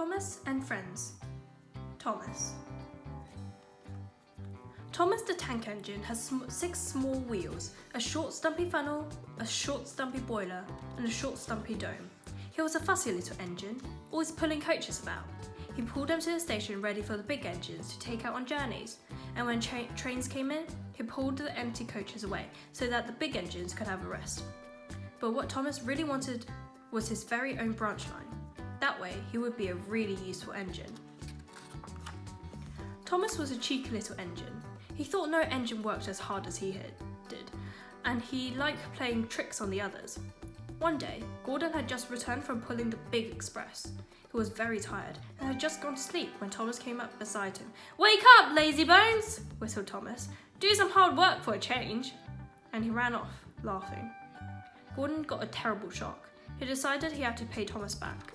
Thomas and Friends. Thomas. Thomas the tank engine has 6 small wheels, a short stumpy funnel, a short stumpy boiler, and a short stumpy dome. He was a fussy little engine, always pulling coaches about. He pulled them to the station ready for the big engines to take out on journeys, and when trains came in, he pulled the empty coaches away so that the big engines could have a rest. But what Thomas really wanted was his very own branch line. That way, he would be a really useful engine. Thomas was a cheeky little engine. He thought no engine worked as hard as he did, and he liked playing tricks on the others. One day, Gordon had just returned from pulling the big express. He was very tired and had just gone to sleep when Thomas came up beside him. "Wake up, lazy bones!" whistled Thomas. "Do some hard work for a change." And he ran off, laughing. Gordon got a terrible shock. He decided he had to pay Thomas back.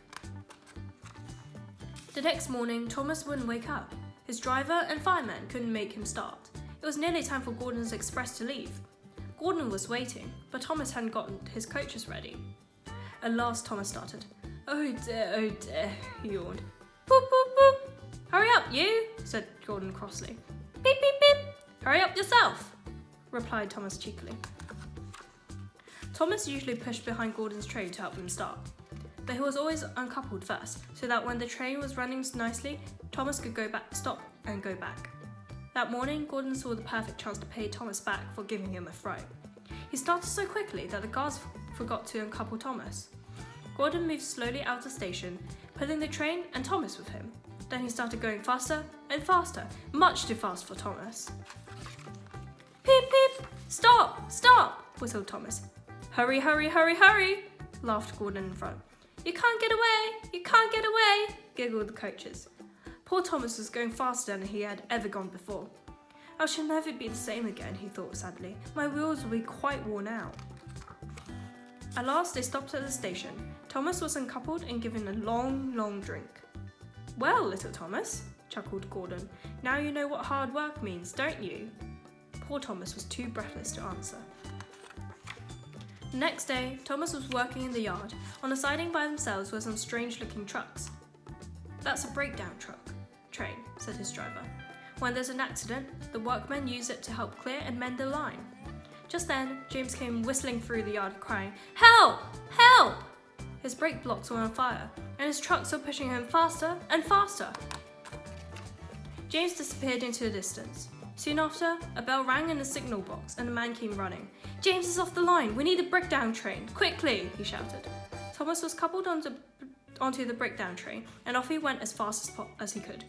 The next morning, Thomas wouldn't wake up. His driver and fireman couldn't make him start. It was nearly time for Gordon's express to leave. Gordon was waiting, but Thomas hadn't gotten his coaches ready. At last, Thomas started. Oh dear, he yawned. "Boop, boop, boop. Hurry up, you," said Gordon crossly. "Beep, beep, beep. Hurry up yourself," replied Thomas cheekily. Thomas usually pushed behind Gordon's train to help him start, but he was always uncoupled first, so that when the train was running nicely, Thomas could stop and go back. That morning, Gordon saw the perfect chance to pay Thomas back for giving him a fright. He started so quickly that the guards forgot to uncouple Thomas. Gordon moved slowly out of the station, pulling the train and Thomas with him. Then he started going faster and faster, much too fast for Thomas. "Peep, peep! Stop! Stop!" whistled Thomas. "Hurry, hurry, hurry, hurry!" laughed Gordon in front. "You can't get away! You can't get away!" giggled the coaches. Poor Thomas was going faster than he had ever gone before. "I shall never be the same again," he thought sadly. "My wheels will be quite worn out." At last they stopped at the station. Thomas was uncoupled and given a long, long drink. "Well, little Thomas," chuckled Gordon, "now you know what hard work means, don't you?" Poor Thomas was too breathless to answer. The next day, Thomas was working in the yard. On the siding by themselves were some strange-looking trucks. "That's a breakdown train," said his driver. "When there's an accident, the workmen use it to help clear and mend the line." Just then, James came whistling through the yard crying, "Help! Help!" His brake blocks were on fire, and his trucks were pushing him faster and faster. James disappeared into the distance. Soon after, a bell rang in the signal box and a man came running. "James is off the line! We need a breakdown train! Quickly!" he shouted. Thomas was coupled onto the breakdown train, and off he went as fast as he could.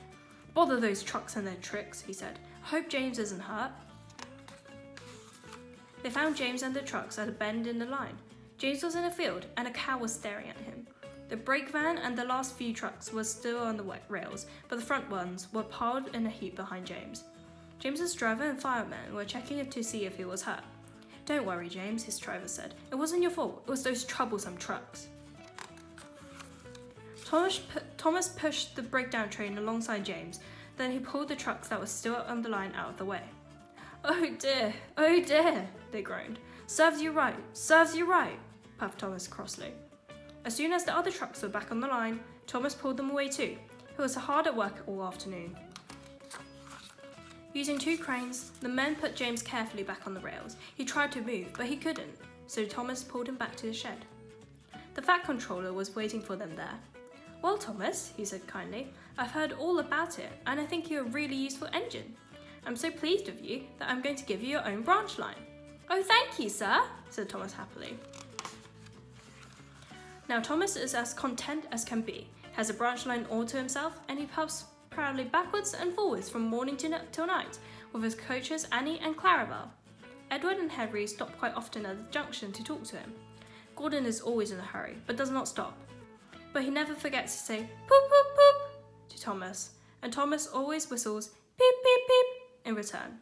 "Bother those trucks and their tricks," he said. "I hope James isn't hurt." They found James and the trucks at a bend in the line. James was in a field, and a cow was staring at him. The brake van and the last few trucks were still on the rails, but the front ones were piled in a heap behind James. James's driver and fireman were checking to see if he was hurt. "Don't worry, James," his driver said. "It wasn't your fault. It was those troublesome trucks." Thomas pushed the breakdown train alongside James. Then he pulled the trucks that were still on the line out of the way. Oh dear, they groaned. "Serves you right, serves you right," puffed Thomas crossly. As soon as the other trucks were back on the line, Thomas pulled them away too. He was hard at work all afternoon. Using 2 cranes, the men put James carefully back on the rails. He tried to move, but he couldn't, so Thomas pulled him back to the shed. The Fat Controller was waiting for them there. "Well, Thomas," he said kindly, "I've heard all about it, and I think you're a really useful engine. I'm so pleased with you that I'm going to give you your own branch line." "Oh, thank you, sir," said Thomas happily. Now Thomas is as content as can be, has a branch line all to himself, and he puffs proudly backwards and forwards from morning till night with his coaches Annie and Clarabelle. Edward and Henry stop quite often at the junction to talk to him. Gordon is always in a hurry, but does not stop. But he never forgets to say "poop, poop, poop" to Thomas, and Thomas always whistles "peep, peep, peep" in return.